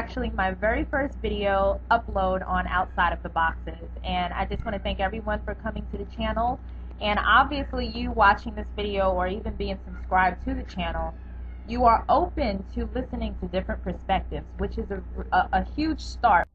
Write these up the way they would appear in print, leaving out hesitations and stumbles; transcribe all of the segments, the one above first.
actually my very first video upload on Outside of the Boxes, and I just want to thank everyone for coming to the channel, and obviously you watching this video or even being subscribed to the channel, you are open to listening to different perspectives, which is a huge start.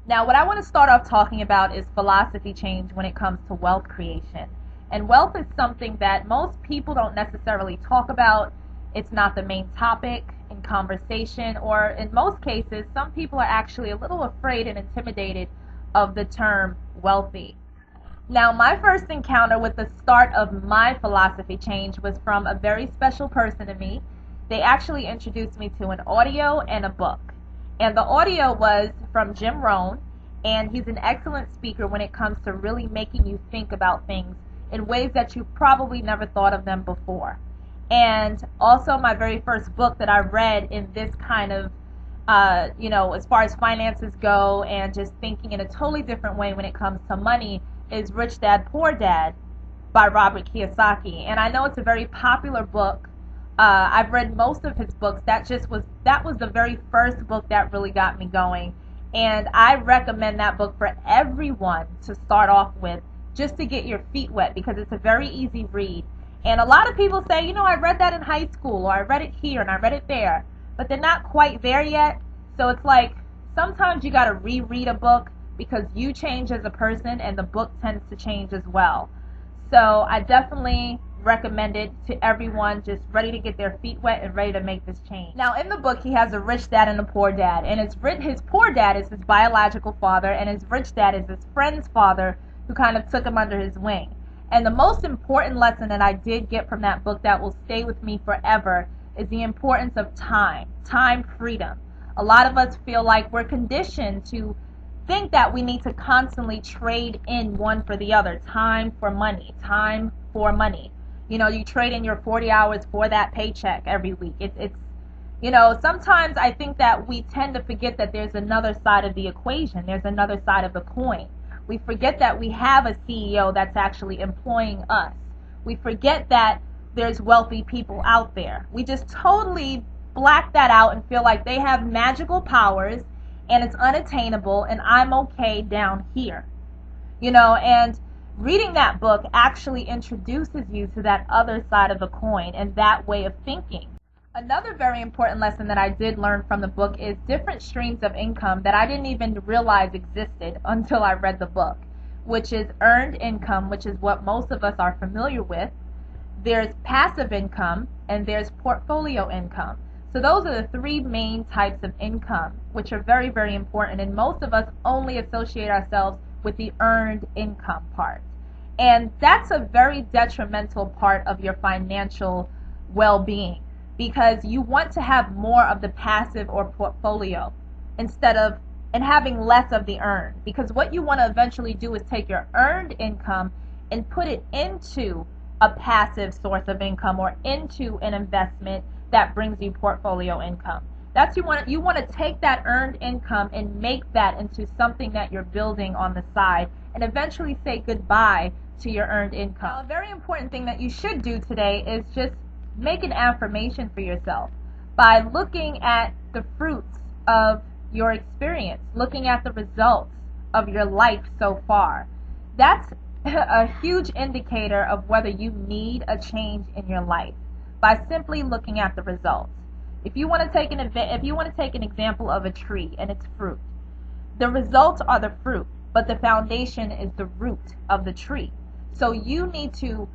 Now, what I want to start off talking about is philosophy change when it comes to wealth creation. And wealth is something that most people don't necessarily talk about. It's not the main topic in conversation, or in most cases, some people are actually a little afraid and intimidated of the term wealthy. Now, my first encounter with the start of my philosophy change was from a very special person to me. They actually introduced me to an audio and a book. And the audio was from Jim Rohn, and he's an excellent speaker when it comes to really making you think about things in ways that you probably never thought of them before. And also my very first book that I read in this kind of, as far as finances go and just thinking in a totally different way when it comes to money is Rich Dad, Poor Dad by Robert Kiyosaki. And I know it's a very popular book. I've read most of his books. That was the very first book that really got me going. And I recommend that book for everyone to start off with, just to get your feet wet, because it's a very easy read. And a lot of people say, I read that in high school, or I read it here and I read it there, but they're not quite there yet. So it's like sometimes you got to reread a book because you change as a person and the book tends to change as well. So I definitely recommend it to everyone just ready to get their feet wet and ready to make this change. Now, in the book, he has a rich dad and a poor dad, and his poor dad is his biological father, and his rich dad is his friend's father who kind of took him under his wing. And the most important lesson that I did get from that book that will stay with me forever is the importance of time freedom. A lot of us feel like we're conditioned to think that we need to constantly trade in one for the other. Time for money. You trade in your 40 hours for that paycheck every week. Sometimes I think that we tend to forget that there's another side of the equation. There's another side of the coin. We forget that we have a CEO that's actually employing us. We forget that there's wealthy people out there. We just totally black that out and feel like they have magical powers and it's unattainable and I'm okay down here. And reading that book actually introduces you to that other side of the coin and that way of thinking. Another very important lesson that I did learn from the book is different streams of income that I didn't even realize existed until I read the book, which is earned income, which is what most of us are familiar with. There's passive income, and there's portfolio income. So those are the three main types of income, which are very, very important, and most of us only associate ourselves with the earned income part. And that's a very detrimental part of your financial well-being, because you want to have more of the passive or portfolio and having less of the earned. Because what you want to eventually do is take your earned income and put it into a passive source of income or into an investment that brings you portfolio income. You want to take that earned income and make that into something that you're building on the side and eventually say goodbye to your earned income. Now, a very important thing that you should do today is just make an affirmation for yourself by looking at the fruits of your experience, looking at the results of your life so far. That's a huge indicator of whether you need a change in your life, by simply looking at the results. If you want to take an example of a tree and its fruit, the results are the fruit, but the foundation is the root of the tree. So you need to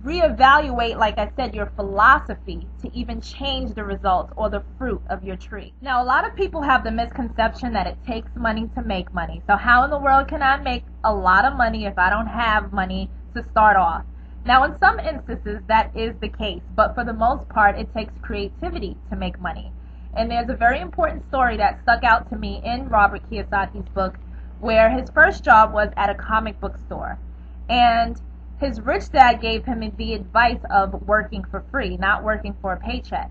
reevaluate, like I said, your philosophy to even change the results or the fruit of your tree. Now, a lot of people have the misconception that it takes money to make money. So how in the world can I make a lot of money if I don't have money to start off? Now, in some instances, that is the case, but for the most part, it takes creativity to make money. And there's a very important story that stuck out to me in Robert Kiyosaki's book, where his first job was at a comic book store. And his rich dad gave him the advice of working for free, not working for a paycheck.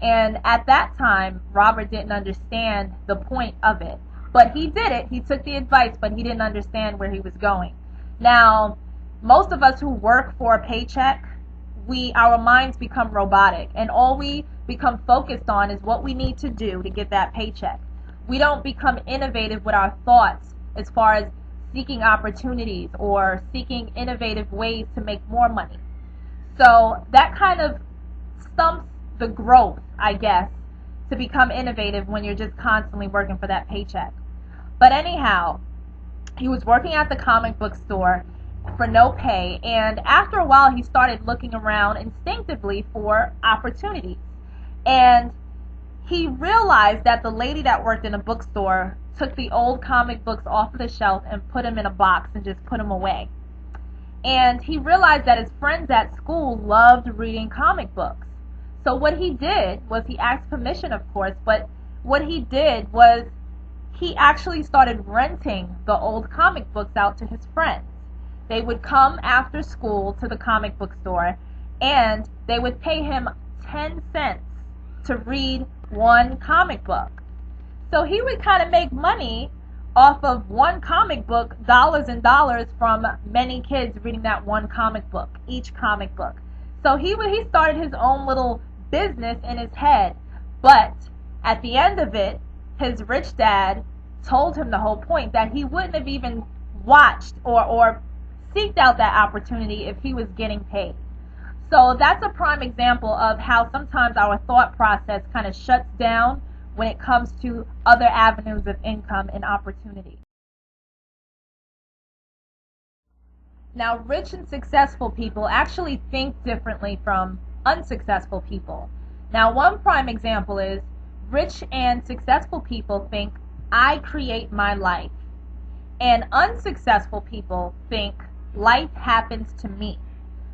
And at that time, Robert didn't understand the point of it. But he did it. He took the advice, but he didn't understand where he was going. Now, most of us who work for a paycheck, our minds become robotic, and all we become focused on is what we need to do to get that paycheck. We don't become innovative with our thoughts as far as seeking opportunities or seeking innovative ways to make more money. So that kind of stumps the growth, I guess, to become innovative when you're just constantly working for that paycheck. But anyhow, he was working at the comic book store for no pay, and after a while he started looking around instinctively for opportunities. And he realized that the lady that worked in a bookstore took the old comic books off of the shelf and put them in a box and just put them away. And he realized that his friends at school loved reading comic books. So what he did was, he asked permission, of course, but what he did was he actually started renting the old comic books out to his friends. They would come after school to the comic book store, and they would pay him 10 cents to read one comic book. So he would kind of make money off of one comic book, dollars and dollars, from many kids reading that one comic book, each comic book. So he started his own little business in his head, but at the end of it, his rich dad told him the whole point, that he wouldn't have even watched or seeked out that opportunity if he was getting paid. So that's a prime example of how sometimes our thought process kind of shuts down when it comes to other avenues of income and opportunity. Now, rich and successful people actually think differently from unsuccessful people. Now, one prime example is rich and successful people think, I create my life. And unsuccessful people think, life happens to me.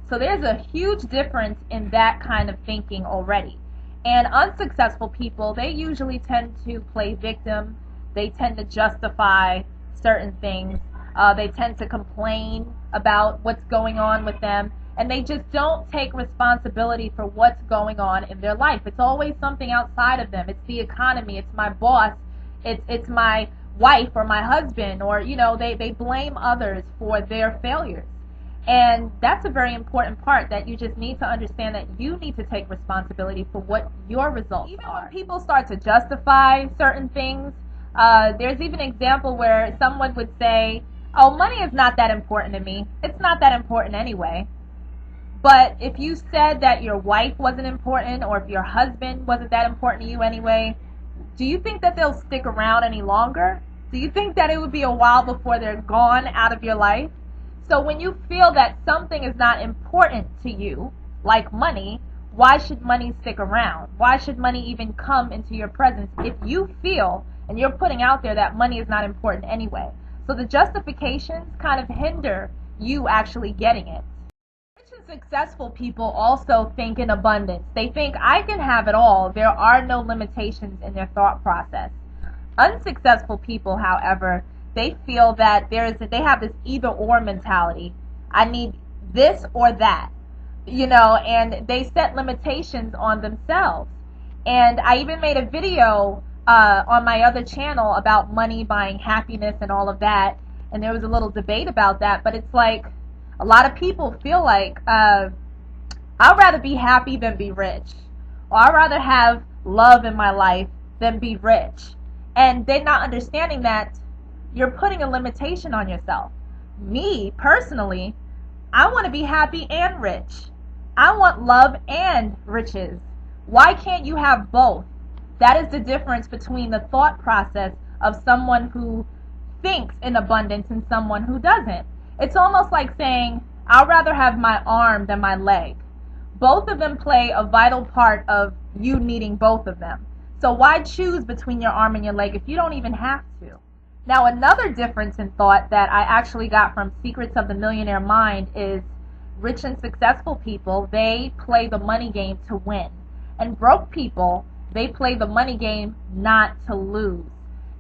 So there's a huge difference in that kind of thinking already. And unsuccessful people, they usually tend to play victim. They tend to justify certain things. They tend to complain about what's going on with them. And they just don't take responsibility for what's going on in their life. It's always something outside of them. It's the economy. It's my boss. It's my wife or my husband. Or, they blame others for their failures. And that's a very important part, that you just need to understand that you need to take responsibility for what your results are. Even when people start to justify certain things, there's even an example where someone would say, oh, money is not that important to me. It's not that important anyway. But if you said that your wife wasn't important, or if your husband wasn't that important to you anyway, do you think that they'll stick around any longer? Do you think that it would be a while before they're gone out of your life? So when you feel that something is not important to you, like money, why should money stick around? Why should money even come into your presence if you feel and you're putting out there that money is not important anyway? So the justifications kind of hinder you actually getting it. Rich and successful people also think in abundance. They think, I can have it all. There are no limitations in their thought process. Unsuccessful people, however, they feel that they have this either-or mentality. I need this or that, and they set limitations on themselves. And I even made a video on my other channel about money buying happiness and all of that, and there was a little debate about that. But it's like, a lot of people feel like, I'd rather be happy than be rich, or I'd rather have love in my life than be rich. And they're not understanding that you're putting a limitation on yourself. Me, personally, I want to be happy and rich. I want love and riches. Why can't you have both? That is the difference between the thought process of someone who thinks in abundance and someone who doesn't. It's almost like saying, I'd rather have my arm than my leg. Both of them play a vital part of you needing both of them. So why choose between your arm and your leg if you don't even have to? Now, another difference in thought that I actually got from Secrets of the Millionaire Mind is rich and successful people, they play the money game to win. And broke people, they play the money game not to lose.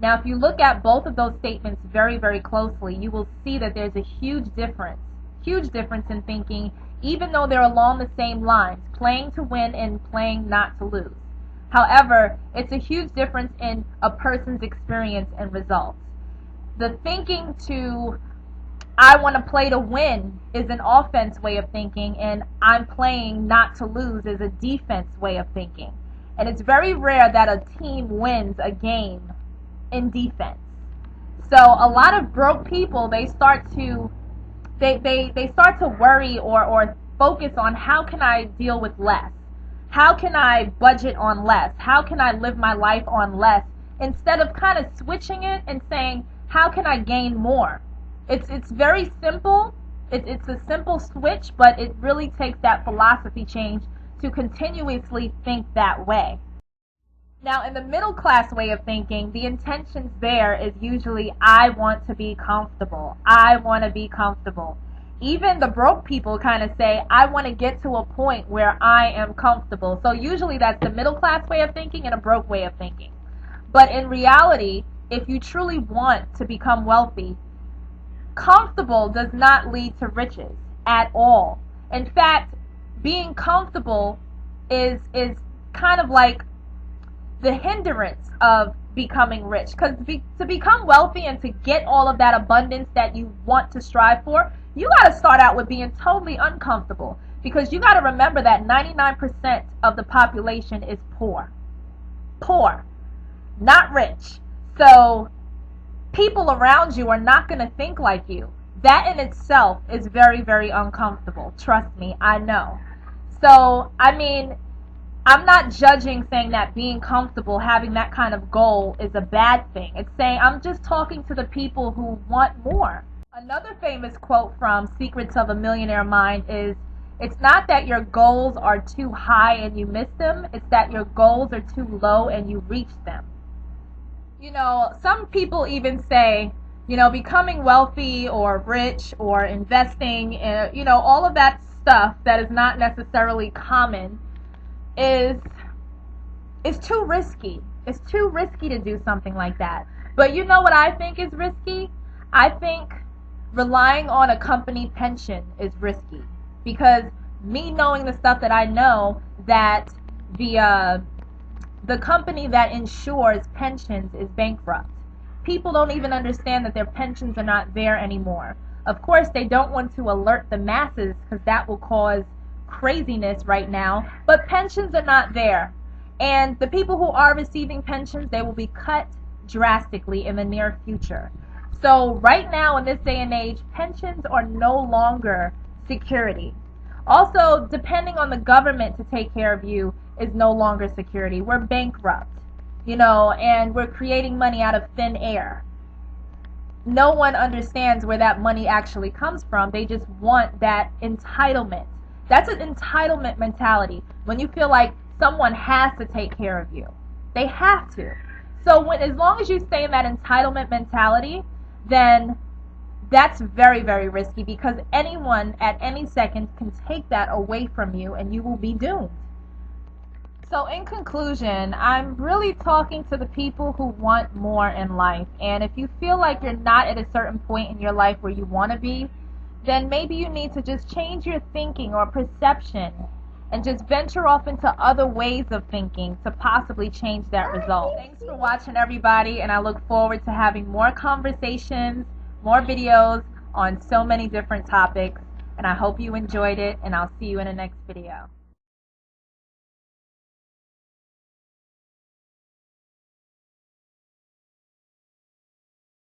Now, if you look at both of those statements very, very closely, you will see that there's a huge difference in thinking, even though they're along the same lines, playing to win and playing not to lose. However, it's a huge difference in a person's experience and results. The thinking to, I want to play to win, is an offense way of thinking, and I'm playing not to lose is a defense way of thinking. And it's very rare that a team wins a game in defense. So a lot of broke people, they start to worry or focus on how can I deal with less? How can I budget on less? How can I live my life on less? Instead of kind of switching it and saying, how can I gain more? It's very simple. It's a simple switch, but it really takes that philosophy change to continuously think that way. Now, in the middle class way of thinking, the intentions there is usually, I want to be comfortable. I want to be comfortable. Even the broke people kind of say, I want to get to a point where I am comfortable. So usually that's the middle class way of thinking and a broke way of thinking. But in reality, if you truly want to become wealthy, comfortable does not lead to riches at all. In fact, being comfortable is kind of like the hindrance of becoming rich. Because to become wealthy and to get all of that abundance that you want to strive for, you got to start out with being totally uncomfortable. Because you got to remember that 99% of the population is poor. Poor, not rich. So people around you are not going to think like you. That in itself is very, very uncomfortable. Trust me, I know. So, I mean, I'm not judging saying that being comfortable, having that kind of goal is a bad thing. It's saying I'm just talking to the people who want more. Another famous quote from Secrets of a Millionaire Mind is, it's not that your goals are too high and you miss them, it's that your goals are too low and you reach them. You know, some people even say, you know, becoming wealthy or rich or investing in, you know, all of that stuff that is not necessarily common is too risky. It's too risky to do something like that. But you know what I think is risky? I think relying on a company pension is risky, because me knowing the stuff that I know, that the company that insures pensions is bankrupt. People don't even understand that their pensions are not there anymore. Of course, they don't want to alert the masses because that will cause craziness right now, but pensions are not there. And the people who are receiving pensions, they will be cut drastically in the near future. So right now, in this day and age, pensions are no longer security. Also, depending on the government to take care of you is no longer security. We're bankrupt, you know, and we're creating money out of thin air. No one understands where that money actually comes from. They just want that entitlement. That's an entitlement mentality. When you feel like someone has to take care of you. They have to. So as long as you stay in that entitlement mentality, then that's very, very risky, because anyone at any second can take that away from you and you will be doomed. So in conclusion, I'm really talking to the people who want more in life. And if you feel like you're not at a certain point in your life where you want to be, then maybe you need to just change your thinking or perception and just venture off into other ways of thinking to possibly change that result. Thanks for watching, everybody, and I look forward to having more conversations, more videos on so many different topics, and I hope you enjoyed it, and I'll see you in the next video.